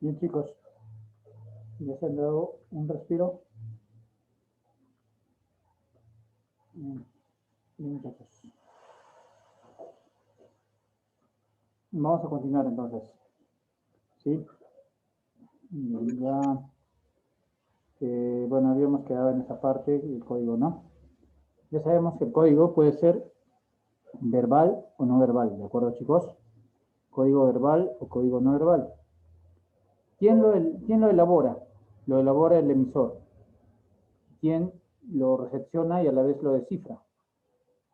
Bien, chicos, ya se han dado un respiro. Bien, muchachos. Vamos a continuar entonces. ¿Sí? Ya, bueno, habíamos quedado en esa parte, el código, ¿no? Ya sabemos que el código puede ser verbal o no verbal, ¿de acuerdo, chicos? Código verbal o código no verbal. ¿Quién lo elabora? Lo elabora el emisor. ¿Quién lo recepciona y a la vez lo descifra?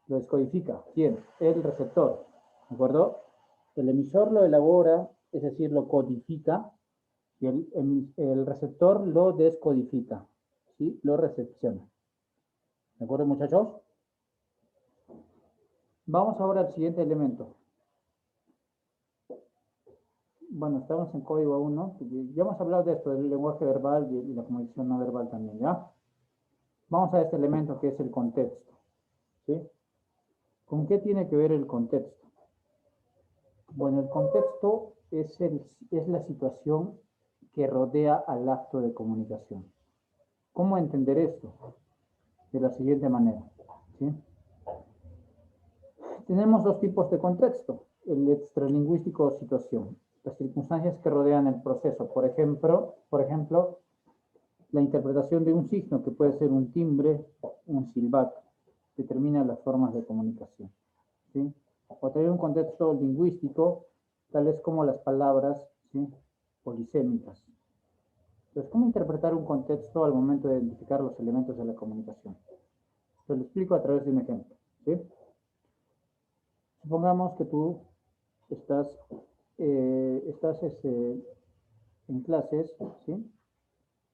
Lo descodifica. ¿Quién? El receptor. ¿De acuerdo? El emisor lo elabora, es decir, lo codifica, y el receptor lo descodifica, ¿sí? Lo recepciona. ¿De acuerdo, muchachos? Vamos ahora al siguiente elemento. Bueno, estamos en código aún, ¿no? Ya hemos hablado de esto, del lenguaje verbal y la comunicación no verbal también, ¿ya? Vamos a este elemento que es el contexto, ¿sí? ¿Con qué tiene que ver el contexto? Bueno, el contexto es la situación que rodea al acto de comunicación. ¿Cómo entender esto? De la siguiente manera, ¿sí? Tenemos dos tipos de contexto, el extralingüístico o situación, las circunstancias que rodean el proceso. Por ejemplo, la interpretación de un signo, que puede ser un timbre, un silbato, determina las formas de comunicación, ¿sí? O también un contexto lingüístico, tales como las palabras, ¿sí? Polisémicas. Entonces, ¿cómo interpretar un contexto al momento de identificar los elementos de la comunicación? Te lo explico a través de un ejemplo, ¿sí? Supongamos que tú estás en clases, ¿sí?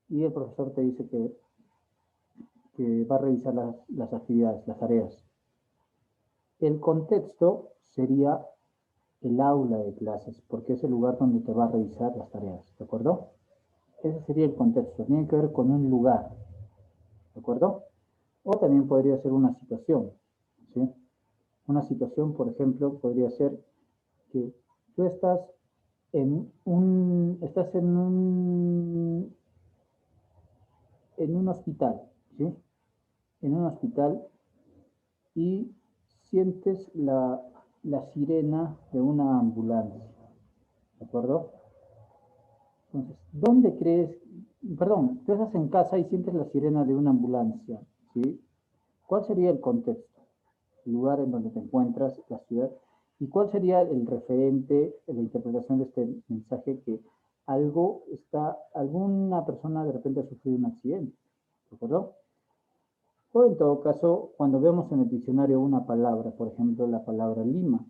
Y el profesor te dice que va a revisar las actividades, las tareas. El contexto sería el aula de clases, porque es el lugar donde te va a revisar las tareas, ¿de acuerdo? Ese sería el contexto, tiene que ver con un lugar, ¿de acuerdo? O también podría ser una situación, ¿sí? Una situación, por ejemplo, podría ser que tú estás en un hospital, ¿sí? En un hospital y sientes la sirena de una ambulancia, ¿de acuerdo? Entonces, ¿dónde crees? Perdón, tú estás en casa y sientes la sirena de una ambulancia, ¿sí? ¿Cuál sería el contexto? El lugar en donde te encuentras, la ciudad. ¿Y cuál sería el referente, la interpretación de este mensaje que alguna persona de repente ha sufrido un accidente? ¿De acuerdo? O en todo caso, cuando vemos en el diccionario una palabra, por ejemplo, la palabra Lima,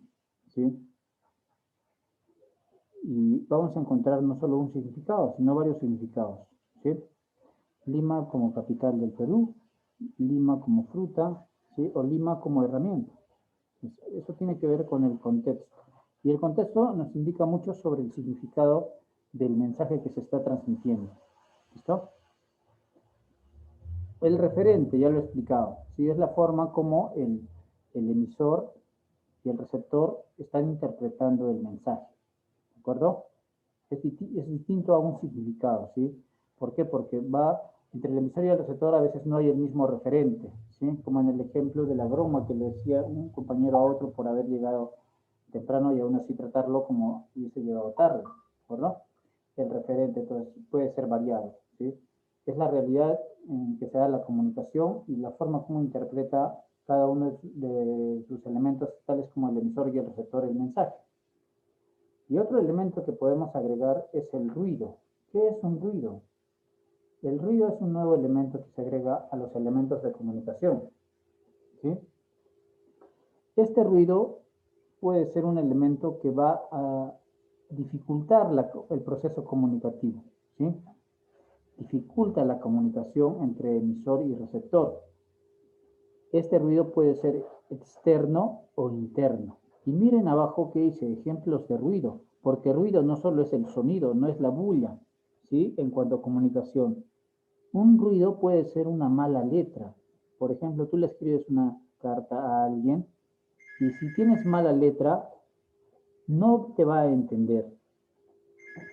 ¿sí? Y vamos a encontrar no solo un significado, sino varios significados, ¿sí? Lima como capital del Perú, Lima como fruta, ¿sí? O Lima como herramienta. Eso tiene que ver con el contexto. Y el contexto nos indica mucho sobre el significado del mensaje que se está transmitiendo. ¿Listo? El referente, ya lo he explicado, ¿sí? Es la forma como el emisor y el receptor están interpretando el mensaje. ¿De acuerdo? Es distinto a un significado, ¿sí? ¿Por qué? Porque entre el emisor y el receptor a veces no hay el mismo referente, ¿sí? Como en el ejemplo de la broma que le decía un compañero a otro por haber llegado temprano y aún así tratarlo como hubiese llegado tarde, ¿de acuerdo? El referente, entonces, puede ser variado, ¿sí? Es la realidad en que se da la comunicación y la forma como interpreta cada uno de sus elementos, tales como el emisor y el receptor, el mensaje. Y otro elemento que podemos agregar es el ruido. ¿Qué es un ruido? El ruido es un nuevo elemento que se agrega a los elementos de comunicación, ¿sí? Este ruido puede ser un elemento que va a dificultar el proceso comunicativo, ¿sí? Dificulta la comunicación entre emisor y receptor. Este ruido puede ser externo o interno. Y miren abajo que dice ejemplos de ruido, porque ruido no solo es el sonido, no es la bulla, ¿sí? En cuanto a comunicación. Un ruido puede ser una mala letra. Por ejemplo, tú le escribes una carta a alguien y si tienes mala letra, no te va a entender.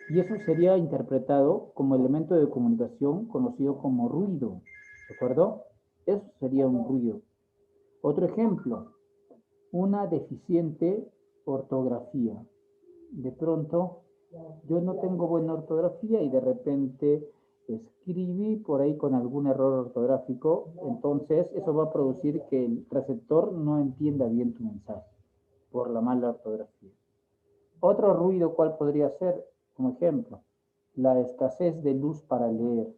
Y eso sería interpretado como elemento de comunicación conocido como ruido, ¿de acuerdo? Eso sería un ruido. Otro ejemplo, una deficiente ortografía. De pronto, yo no tengo buena ortografía y de repente escribí por ahí con algún error ortográfico, entonces eso va a producir que el receptor no entienda bien tu mensaje por la mala ortografía. Otro ruido, ¿cuál podría ser? Como ejemplo, la escasez de luz para leer.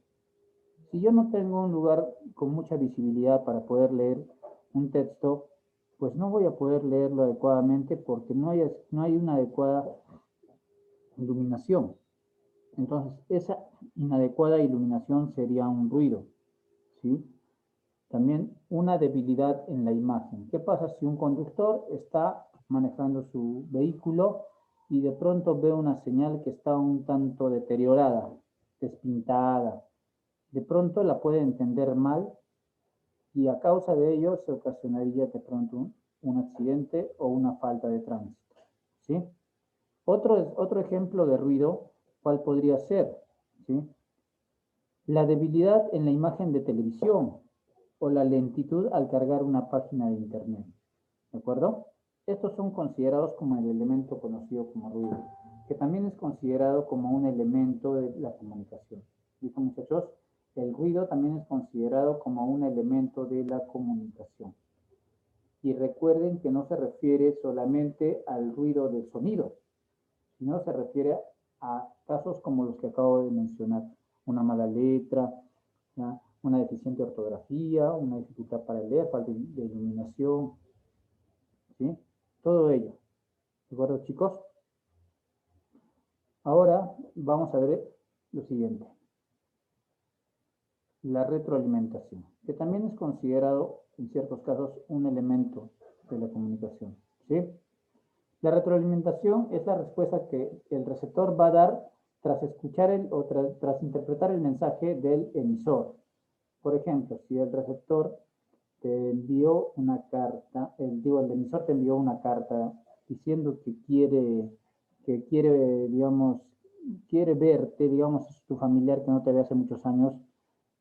Si yo no tengo un lugar con mucha visibilidad para poder leer un texto, pues no voy a poder leerlo adecuadamente porque no hay una adecuada iluminación. Entonces, esa inadecuada iluminación sería un ruido, ¿sí? También una debilidad en la imagen. ¿Qué pasa si un conductor está manejando su vehículo y de pronto ve una señal que está un tanto deteriorada, despintada? De pronto la puede entender mal y a causa de ello se ocasionaría de pronto un accidente o una falta de tránsito, ¿sí? Otro ejemplo de ruido, ¿cuál podría ser? ¿Sí? La debilidad en la imagen de televisión o la lentitud al cargar una página de internet. ¿De acuerdo? Estos son considerados como el elemento conocido como ruido, que también es considerado como un elemento de la comunicación. ¿Listo, muchachos? El ruido también es considerado como un elemento de la comunicación. Y recuerden que no se refiere solamente al ruido del sonido, sino se refiere a casos como los que acabo de mencionar. Una mala letra, ¿ya? Una deficiente ortografía, una dificultad para leer, falta de iluminación, ¿sí? Todo ello. ¿De acuerdo, chicos? Ahora vamos a ver lo siguiente. La retroalimentación, que también es considerado en ciertos casos un elemento de la comunicación, ¿sí? La retroalimentación es la respuesta que el receptor va a dar tras escuchar o tras interpretar el mensaje del emisor. Por ejemplo, si el receptor te envió una carta, el emisor te envió una carta diciendo digamos, quiere verte, digamos, es tu familiar que no te ve hace muchos años,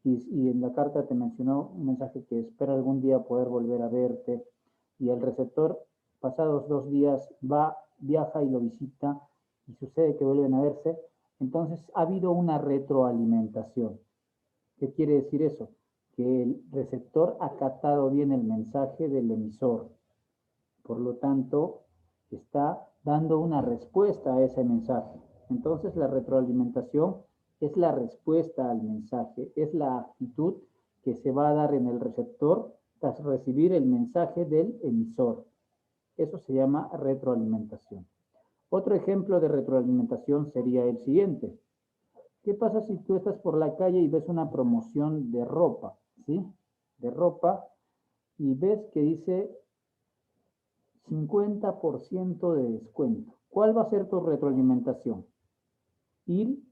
y en la carta te mencionó un mensaje que espera algún día poder volver a verte, y el receptor, pasados 2 días, viaja y lo visita, y sucede que vuelven a verse, entonces ha habido una retroalimentación. ¿Qué quiere decir eso? Que el receptor ha captado bien el mensaje del emisor. Por lo tanto, está dando una respuesta a ese mensaje. Entonces, la retroalimentación es la respuesta al mensaje, es la actitud que se va a dar en el receptor tras recibir el mensaje del emisor. Eso se llama retroalimentación. Otro ejemplo de retroalimentación sería el siguiente. ¿Qué pasa si tú estás por la calle y ves una promoción de ropa, ¿sí? De ropa, y ves que dice 50% de descuento. ¿Cuál va a ser tu retroalimentación? Ir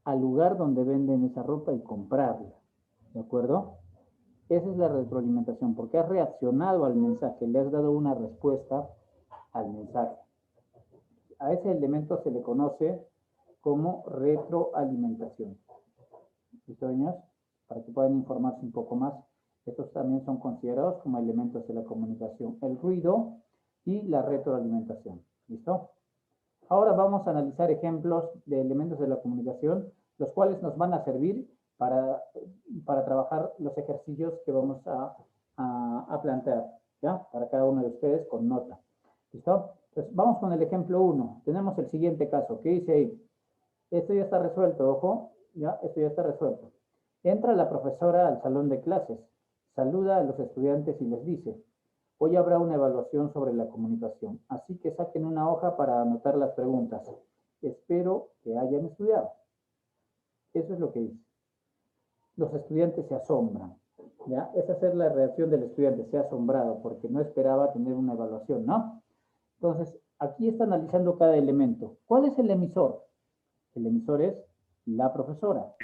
al lugar donde venden esa ropa y comprarla, ¿de acuerdo? Esa es la retroalimentación, porque has reaccionado al mensaje, le has dado una respuesta al mensaje. A ese elemento se le conoce como retroalimentación. ¿Listo, niños? Para que puedan informarse un poco más, estos también son considerados como elementos de la comunicación, el ruido y la retroalimentación. ¿Listo? Ahora vamos a analizar ejemplos de elementos de la comunicación, los cuales nos van a servir para trabajar los ejercicios que vamos a plantear, ¿ya? Para cada uno de ustedes con nota. ¿Listo? Entonces, vamos con el ejemplo 1. Tenemos el siguiente caso. ¿Qué dice ahí? Esto ya está resuelto, ojo, ya, esto ya está resuelto. Entra la profesora al salón de clases, saluda a los estudiantes y les dice, hoy habrá una evaluación sobre la comunicación, así que saquen una hoja para anotar las preguntas. Espero que hayan estudiado. Eso es lo que dice. Los estudiantes se asombran, ¿ya? Esa es la reacción del estudiante, se ha asombrado porque no esperaba tener una evaluación, ¿no? Entonces, aquí está analizando cada elemento. ¿Cuál es el emisor? El emisor es la profesora.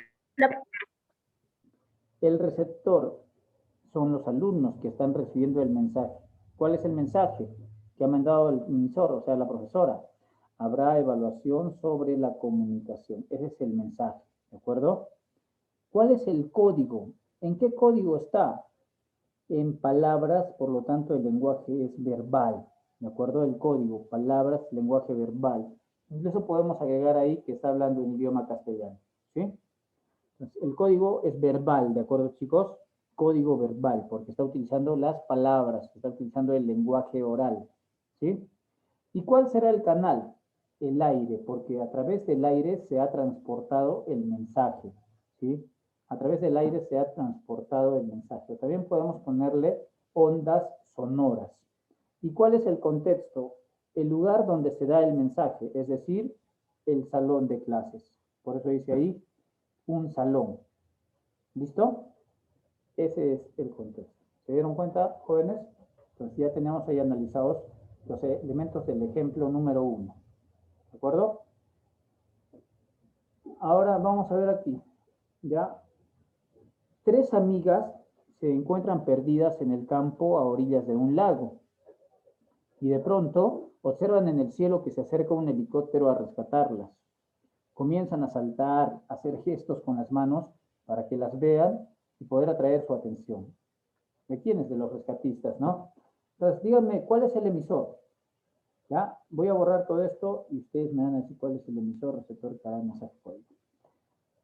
El receptor son los alumnos que están recibiendo el mensaje. ¿Cuál es el mensaje que ha mandado el emisor, o sea, la profesora? Habrá evaluación sobre la comunicación. Ese es el mensaje, ¿de acuerdo? ¿Cuál es el código? ¿En qué código está? En palabras, por lo tanto, el lenguaje es verbal, ¿de acuerdo? El código, palabras, lenguaje verbal. Incluso podemos agregar ahí que está hablando en idioma castellano, ¿sí? Entonces, el código es verbal, ¿de acuerdo, chicos? Código verbal, porque está utilizando las palabras, está utilizando el lenguaje oral, ¿sí? ¿Y cuál será el canal? El aire, porque a través del aire se ha transportado el mensaje, ¿sí? A través del aire se ha transportado el mensaje. También podemos ponerle ondas sonoras. ¿Y cuál es el contexto? El lugar donde se da el mensaje, es decir, el salón de clases. Por eso dice ahí un salón. ¿Listo? Ese es el contexto. ¿Se dieron cuenta, jóvenes? Entonces ya tenemos ahí analizados los elementos del ejemplo número 1. ¿De acuerdo? Ahora vamos a ver aquí. Ya. 3 amigas se encuentran perdidas en el campo a orillas de un lago. Y de pronto observan en el cielo que se acerca un helicóptero a rescatarlas. Comienzan a saltar, a hacer gestos con las manos para que las vean y poder atraer su atención. ¿De quiénes? De los rescatistas, ¿no? Entonces, díganme, ¿cuál es el emisor? ¿Ya? Voy a borrar todo esto y ustedes me van a decir cuál es el emisor, receptor, cada mensaje código.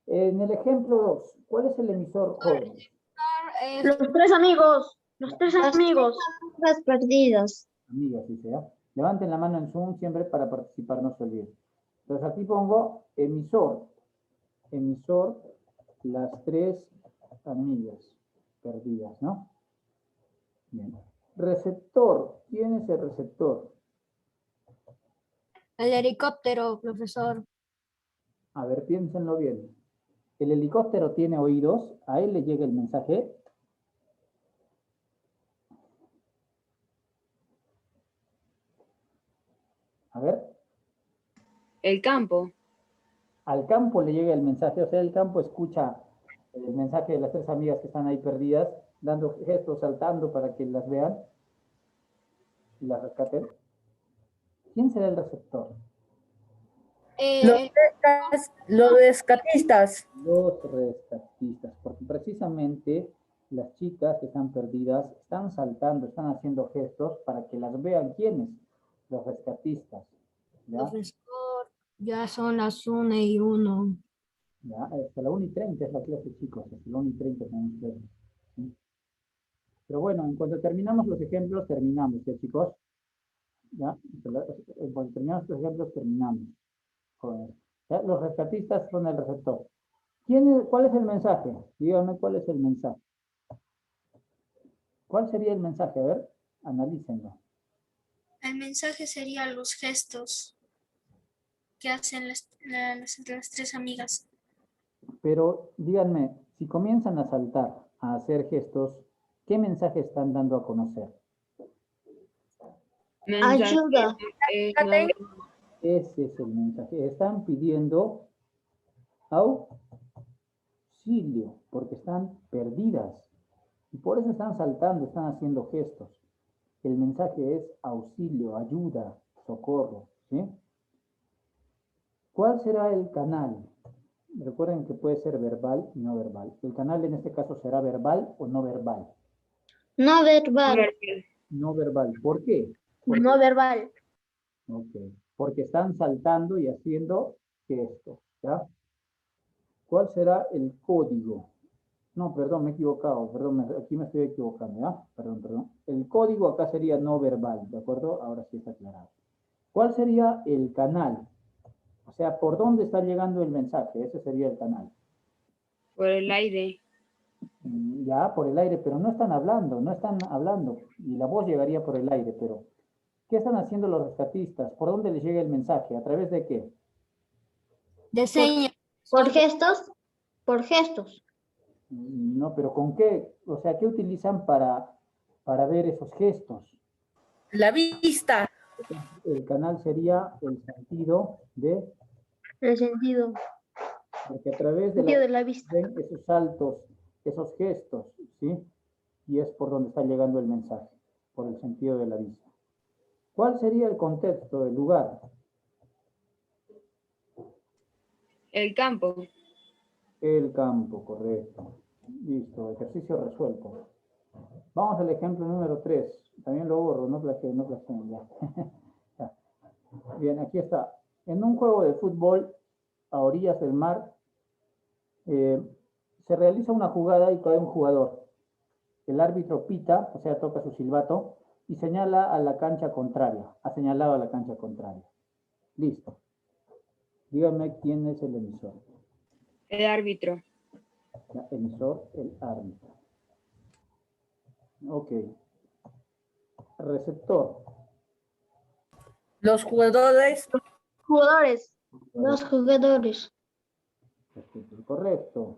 En el ejemplo 2, ¿cuál es el emisor, jóvenes? Los 3 amigos. Los 3 amigos. Las perdidas. Amigas, dice, ¿ya? Levanten la mano en Zoom siempre para participar, no se olviden. Entonces aquí pongo emisor. Emisor, las 3 amigas perdidas, ¿no? Bien. Receptor, ¿quién es el receptor? El helicóptero, profesor. A ver, piénsenlo bien. ¿El helicóptero tiene oídos? ¿A él le llega el mensaje? A ver. El campo. Al campo le llega el mensaje, o sea, el campo escucha el mensaje de las 3 amigas que están ahí perdidas, dando gestos, saltando para que las vean y las rescaten. ¿Quién será el receptor? Los rescatistas. Los rescatistas, porque precisamente las chicas que están perdidas están saltando, están haciendo gestos para que las vean. ¿Quiénes? Los rescatistas. ¿Ya? Profesor, ya son las 1:01. ¿Ya? Hasta la 1:30 es la clase, chicos. Hasta la 1:30 tenemos clase. ¿Sí? Pero bueno, en cuanto terminamos los ejemplos, terminamos, ¿ya, chicos? ¿Ya? En cuanto terminamos los ejemplos, terminamos. Jóvenes. ¿Ya? Los rescatistas son el receptor. ¿Cuál es el mensaje? Díganme cuál es el mensaje. ¿Cuál sería el mensaje? A ver, analícenlo. El mensaje sería los gestos que hacen las 3 amigas. Pero díganme, si comienzan a saltar, a hacer gestos, ¿qué mensaje están dando a conocer? Mensaje, Ayuda. Ese es el mensaje. Están pidiendo auxilio, porque están perdidas. Y por eso están saltando, están haciendo gestos. El mensaje es auxilio, ayuda, socorro, ¿sí? ¿Cuál será el canal? Recuerden que puede ser verbal y no verbal. El canal en este caso será verbal o no verbal. No verbal. No verbal. ¿Por qué? No verbal. Ok. Porque están saltando y haciendo gestos, ¿ya? ¿Cuál será el código? No, perdón, me he equivocado. Perdón, aquí me estoy equivocando, ¿ya? Perdón. El código acá sería no verbal, ¿de acuerdo? Ahora sí está aclarado. ¿Cuál sería el canal? O sea, ¿por dónde está llegando el mensaje? Ese sería el canal. Por el aire. Ya, por el aire, pero no están hablando. Y la voz llegaría por el aire, pero ¿qué están haciendo los rescatistas? ¿Por dónde les llega el mensaje? ¿A través de qué? De señas. Por gestos. Por gestos. No, pero ¿con qué? O sea, ¿qué utilizan para ver esos gestos? La vista. El canal sería el sentido de, El sentido. porque a través de Sentido de la vista. ven esos saltos, esos gestos, ¿sí? Y es por donde está llegando el mensaje, por el sentido de la vista. ¿Cuál sería el contexto, el lugar? El campo. El campo, correcto. Listo, ejercicio resuelto. Vamos al ejemplo número 3. También lo borro, no plagié, no plagié, ya. Ya. Bien, aquí está. En un juego de fútbol a orillas del mar, se realiza una jugada y cae un jugador. El árbitro pita, o sea, toca su silbato, y señala a la cancha contraria. Ha señalado a la cancha contraria. Listo. Dígame quién es el emisor. El árbitro. Ya, emisor, el árbitro. Ok. Receptor. Los jugadores. Jugadores. Los jugadores. Correcto.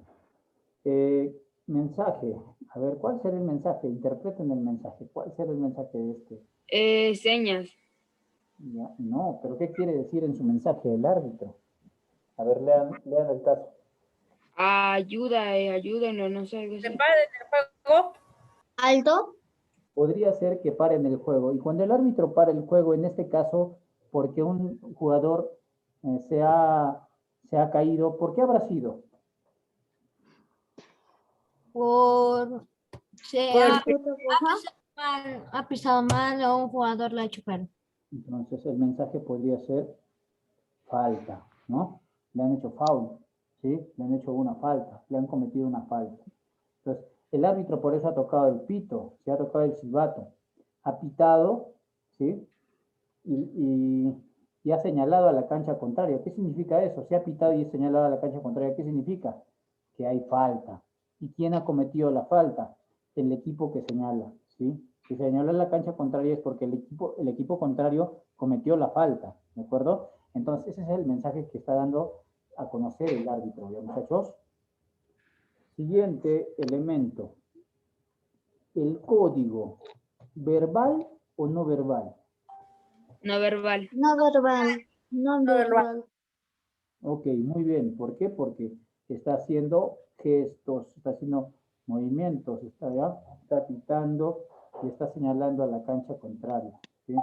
Mensaje. A ver, ¿cuál será el mensaje? Interpreten el mensaje. ¿Cuál será el mensaje de este? Señas. Ya, no, pero ¿qué quiere decir en su mensaje el árbitro? A ver, lean el caso. Ayuda, ayúdenos, no sé qué sé. Juego. Alto. Podría ser que paren el juego. Y cuando el árbitro para el juego, en este caso, porque un jugador se ha caído, ¿por qué habrá sido? Por ha pisado mal o un jugador la ha hecho mal. Entonces el mensaje podría ser falta, ¿no? Le han hecho foul, ¿sí? Le han hecho una falta, le han cometido una falta. Entonces, el árbitro por eso ha tocado el pito, se ha tocado el silbato, ha pitado, ¿sí? Y ha señalado a la cancha contraria. ¿Qué significa eso? Se ha pitado y ha señalado a la cancha contraria. ¿Qué significa? Que hay falta. ¿Y quién ha cometido la falta? El equipo que señala, ¿sí? Si señala la cancha contraria es porque el equipo contrario cometió la falta, ¿de acuerdo? Entonces, ese es el mensaje que está dando a conocer el árbitro, ¿ya, muchachos? Siguiente elemento. El código, ¿verbal o no verbal? No verbal. No verbal. No verbal. Ok, muy bien. ¿Por qué? Porque está haciendo gestos, está haciendo movimientos, está pitando y está señalando a la cancha contraria. ¿Sí?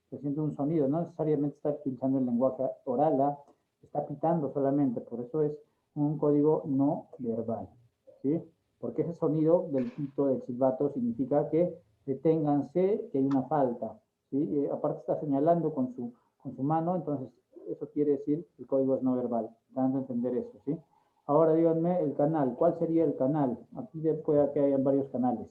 Está haciendo un sonido, no necesariamente está utilizando el lenguaje oral, está pitando solamente, por eso es un código no verbal. ¿Sí? Porque ese sonido del pito, del silbato, significa que deténganse, que hay una falta. ¿Sí? Y aparte está señalando con su mano, entonces eso quiere decir que el código es no verbal, dando a entender eso, ¿sí? Ahora díganme el canal, ¿cuál sería el canal? Aquí puede que hayan varios canales.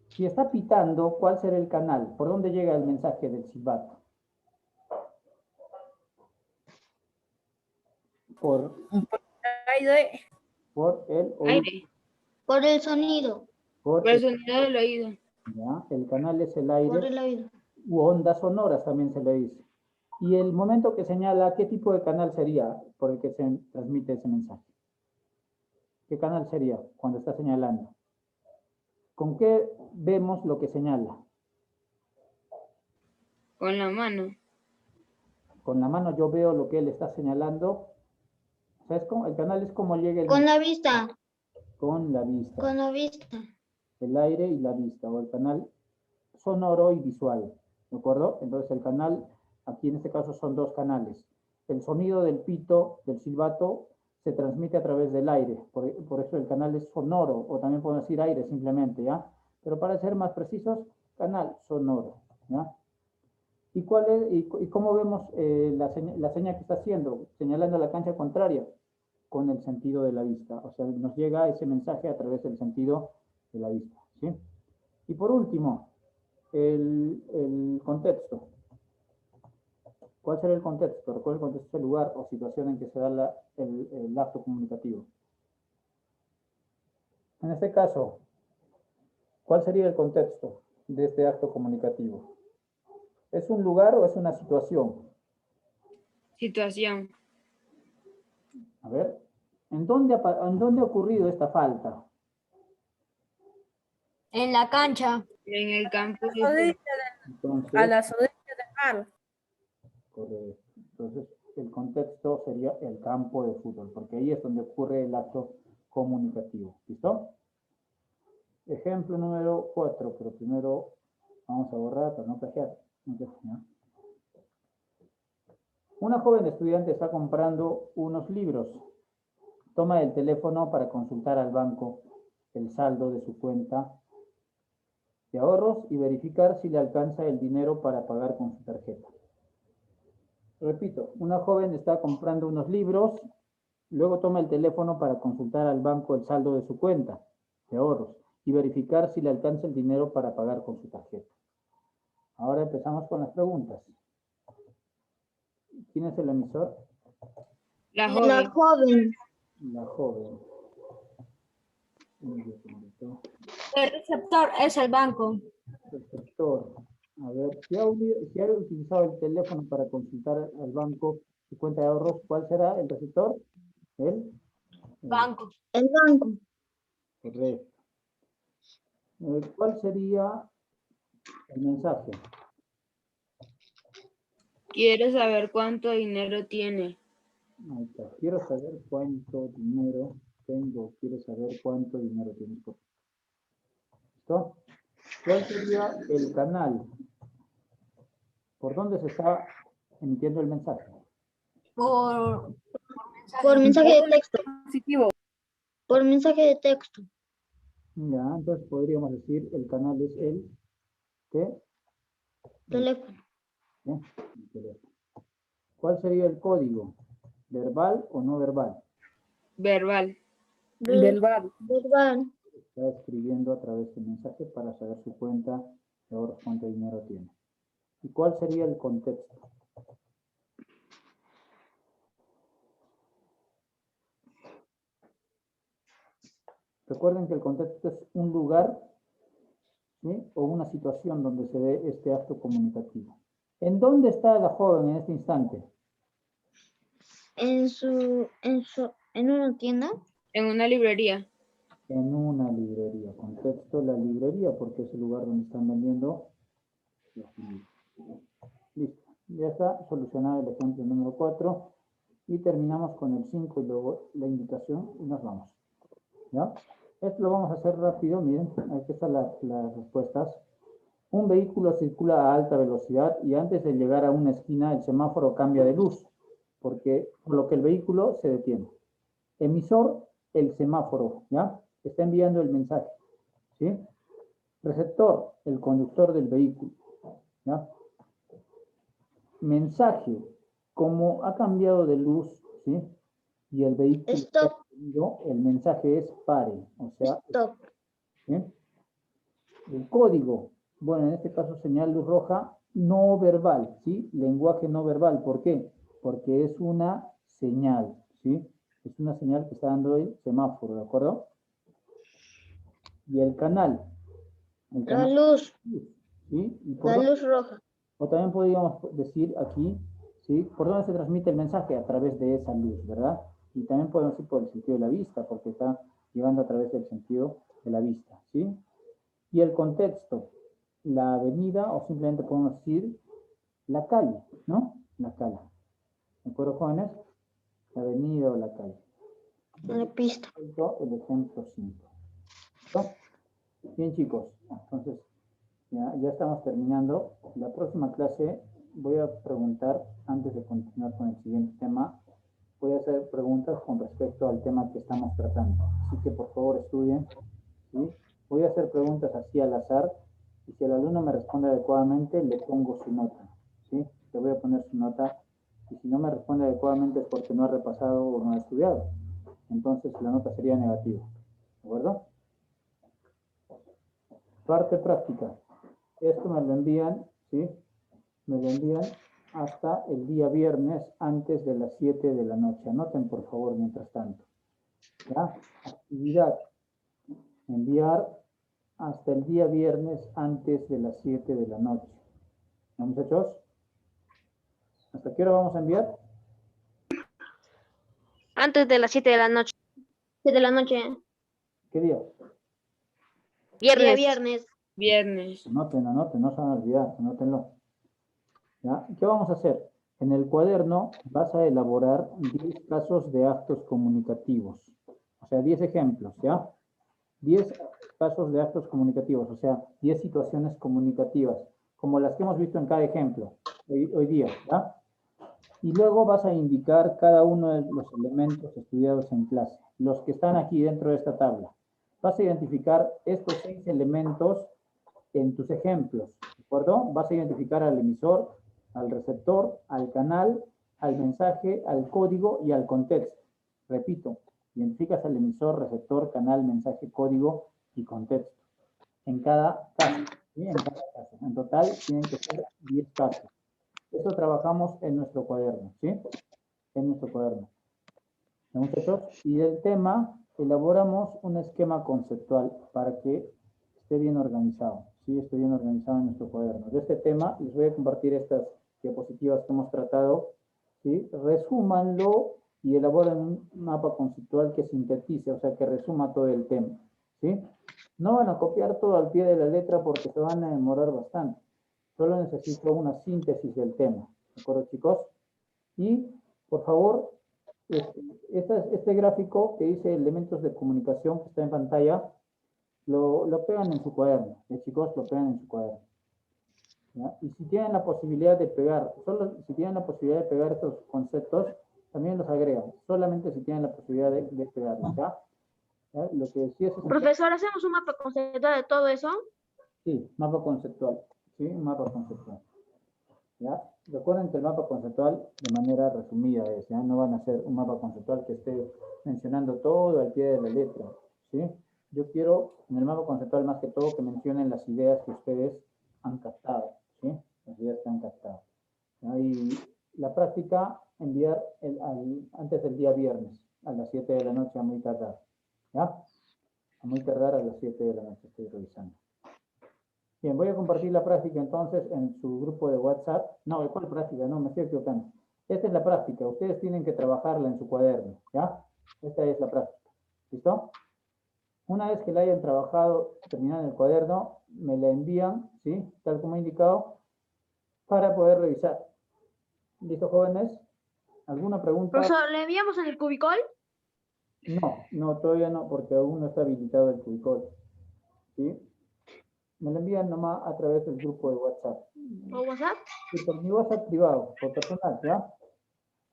Si está pitando, ¿cuál será el canal? ¿Por dónde llega el mensaje del silbato? Por el oído. Aire. Por el sonido. Por el sonido del oído. ¿Ya? El canal es el Por aire, el oído. u ondas sonoras también se le dice. Y el momento que señala, ¿qué tipo de canal sería por el que se transmite ese mensaje? ¿Qué canal sería cuando está señalando? ¿Con qué vemos lo que señala? Con la mano. Con la mano yo veo lo que él está señalando. O sea, el canal es como llega el Con la vista. con la vista. Con la vista. El aire y la vista, o el canal sonoro y visual. ¿De acuerdo? Entonces el canal, aquí en este caso son dos canales. El sonido del pito, del silbato, se transmite a través del aire. Por eso el canal es sonoro, o también podemos decir aire simplemente, ¿ya? Pero para ser más precisos, canal sonoro, ¿ya? ¿Y cómo vemos la seña que está haciendo? Señalando la cancha contraria con el sentido de la vista. O sea, nos llega ese mensaje a través del sentido de la vista, ¿sí? Y por último, el contexto. ¿Cuál será el contexto? Recuerda el contexto es el lugar o situación en que se da el acto comunicativo. En este caso, ¿cuál sería el contexto de este acto comunicativo? ¿Es un lugar o es una situación? Situación. A ver, ¿en dónde ha ocurrido esta falta? En la cancha. En el campo. Entonces, A las orillas del mar. correcto. Entonces, el contexto sería el campo de fútbol, porque ahí es donde ocurre el acto comunicativo. ¿Listo? Ejemplo número 4, pero primero vamos a borrar para no plagiar. ¿No? Una joven estudiante está comprando unos libros. Toma el teléfono para consultar al banco el saldo de su cuenta de ahorros y verificar si le alcanza el dinero para pagar con su tarjeta. Repito, una joven está comprando unos libros, luego toma el teléfono para consultar al banco el saldo de su cuenta de ahorros y verificar si le alcanza el dinero para pagar con su tarjeta. Ahora empezamos con las preguntas. ¿Quién es el emisor? La La joven. joven. La joven. El receptor es el banco. Receptor. A ver, si ha utilizado el teléfono para consultar al banco su cuenta de ahorros, ¿cuál será el receptor? El Banco. El banco. correcto. ¿Cuál sería el mensaje? Quiere saber cuánto dinero tiene. Ahí está. Quiero saber cuánto dinero tengo. Quiero saber cuánto dinero tienes. ¿Listo? ¿Cuál sería el canal? ¿Por dónde se está emitiendo el mensaje? Por Por mensaje de texto. Positivo. Por mensaje de texto. Ya, entonces podríamos decir el canal es el Teléfono. el teléfono. ¿Cuál sería el código? ¿Verbal o no verbal? Verbal. Verbal. Está escribiendo a través del mensaje para saber su cuenta de ahorros, cuánto dinero tiene. ¿Y cuál sería el contexto? Recuerden que el contexto es un lugar, ¿sí?, o una situación donde se dé este acto comunicativo. ¿En dónde está la joven en este instante? En una tienda. En una librería. En una librería. Contexto, la librería, porque es el lugar donde están vendiendo los libros. Listo. Ya está solucionado el ejemplo número 4. Y terminamos con el 5 y luego la indicación y nos vamos. ¿Ya? Esto lo vamos a hacer rápido. Miren, aquí están las respuestas. Un vehículo circula a alta velocidad y antes de llegar a una esquina el semáforo cambia de luz, por lo que el vehículo se detiene. Emisor, el semáforo, ¿ya? Está enviando el mensaje, ¿sí? Receptor, el conductor del vehículo, ¿ya? Mensaje, como ha cambiado de luz, ¿sí?, y el vehículo Stop. está detenido, el mensaje es pare, o sea, Stop. ¿sí? El código, bueno, en este caso señal luz roja, no verbal, ¿sí? Lenguaje no verbal, ¿por qué? Porque es una señal, ¿sí? Es una señal que está dando el semáforo, ¿de acuerdo? Y el canal. La luz. ¿Sí? ¿Y por La dónde? luz roja. O también podríamos decir aquí, ¿sí?, ¿por dónde se transmite el mensaje? A través de esa luz, ¿verdad? Y también podemos decir por el sentido de la vista, porque está llegando a través del sentido de la vista, ¿sí? Y el contexto, la avenida, o simplemente podemos decir la calle, ¿no? La calle. ¿De acuerdo, jóvenes? La avenida o la calle. La pista. El ejemplo 5. ¿Listo? Bien, chicos, entonces ya estamos terminando. La próxima clase voy a preguntar, antes de continuar con el siguiente tema, voy a hacer preguntas con respecto al tema que estamos tratando. Así que por favor estudien, ¿sí? Voy a hacer preguntas así al azar y si el alumno me responde adecuadamente, le pongo su nota, ¿sí? Le voy a poner su nota y si no me responde adecuadamente es porque no ha repasado o no ha estudiado. Entonces la nota sería negativa, ¿de acuerdo? Parte práctica. Esto me lo envían, ¿sí? Me lo envían hasta el día viernes antes de las 7 de la noche. Anoten, por favor, mientras tanto. ¿Ya? Actividad. Enviar hasta el día viernes antes de las 7 de la noche. ¿No, muchachos? ¿Hasta qué hora vamos a enviar? Antes de las 7 de la noche. 7 de la noche. ¿Qué día? Día viernes. Viernes. Anoten, no se van a olvidar, anótenlo. ¿Ya? ¿Qué vamos a hacer? En el cuaderno vas a elaborar 10 casos de actos comunicativos. O sea, 10 ejemplos, ¿ya? 10 casos de actos comunicativos, o sea, 10 situaciones comunicativas, como las que hemos visto en cada ejemplo hoy día, ¿ya? Y luego vas a indicar cada uno de los elementos estudiados en clase, los que están aquí dentro de esta tabla. Vas a identificar estos 6 elementos en tus ejemplos, ¿de acuerdo? Vas a identificar al emisor, al receptor, al canal, al mensaje, al código y al contexto. Repito, identificas al emisor, receptor, canal, mensaje, código y contexto. En cada caso, ¿sí? En cada caso. En total tienen que ser 10 casos. Eso trabajamos en nuestro cuaderno, ¿sí? En nuestro cuaderno. ¿Sí, muchachos? Y del tema, elaboramos un esquema conceptual para que esté bien organizado, ¿sí? Esté bien organizado en nuestro cuaderno. De este tema, les voy a compartir estas diapositivas que hemos tratado, ¿sí? Resúmanlo y elaboren un mapa conceptual que sintetice, o sea, que resuma todo el tema, ¿sí? No van a copiar todo al pie de la letra porque se van a demorar bastante. Solo necesito una síntesis del tema, ¿de acuerdo, chicos? Y, por favor, este gráfico que dice elementos de comunicación que está en pantalla, lo pegan en su cuaderno, chicos, lo pegan en su cuaderno. ¿Ya? Y si tienen la posibilidad de pegar, solo si tienen la posibilidad de pegar estos conceptos, también los agregan, solamente si tienen la posibilidad de pegarlos, ¿ya? ¿Ya? Lo que decía es... Profesor, ¿hacemos un mapa conceptual de todo eso? Sí, mapa conceptual, ¿sí? Un mapa conceptual. ¿Ya? Recuerden que el mapa conceptual, de manera resumida, es, ¿ya? No van a hacer un mapa conceptual que esté mencionando todo al pie de la letra, ¿sí? Yo quiero, en el mapa conceptual, más que todo, que mencionen las ideas que ustedes han captado, ¿sí? Las ideas que han captado. ¿Ya? Y la práctica, enviar antes del día viernes, a las 7 de la noche, a muy tardar, ¿ya? A muy tardar a las 7 de la noche, estoy revisando. Bien, voy a compartir la práctica entonces en su grupo de WhatsApp. No, ¿cuál práctica? No, me estoy equivocando. Esta es la práctica. Ustedes tienen que trabajarla en su cuaderno, ¿ya? Esta es la práctica. ¿Listo? Una vez que la hayan trabajado, terminado en el cuaderno, me la envían, ¿sí? Tal como he indicado, para poder revisar. ¿Listo, jóvenes? ¿Alguna pregunta? Profesor, ¿le enviamos en el cubicol? No, todavía no, porque aún no está habilitado el cubicol. ¿Sí? Me lo envían nomás a través del grupo de WhatsApp. ¿O WhatsApp? Sí, por mi WhatsApp privado, por personal, ¿ya?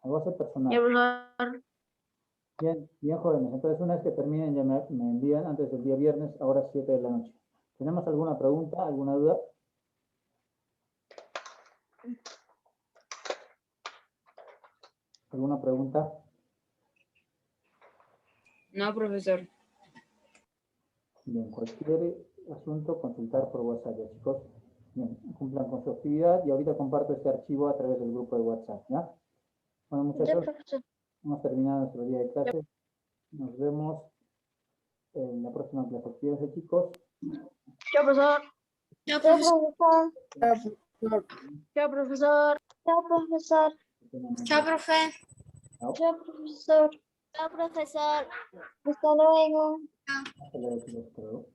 Al WhatsApp personal. Ya, profesor. Bien, bien, jóvenes. Entonces, una vez que terminen, ya me envían antes del día viernes, ahora 7 de la noche. ¿Tenemos alguna pregunta, alguna duda? ¿Alguna pregunta? No, profesor. Bien, cualquier asunto, consultar por WhatsApp, ¿ya, chicos? Bien, cumplan con su actividad y ahorita comparto este archivo a través del grupo de WhatsApp, ¿ya? Bueno, muchachos, hemos terminado nuestro día de clase. Nos vemos en la próxima clase. Cuídense, chicos. Chao, profesor. Chao, Chao, profesor. profesor. Chao, profesor. Chao, profesor. Chao, profe. Chao, profesor. Chao, profesor. Hasta luego. Hasta luego, chicos. Hasta luego.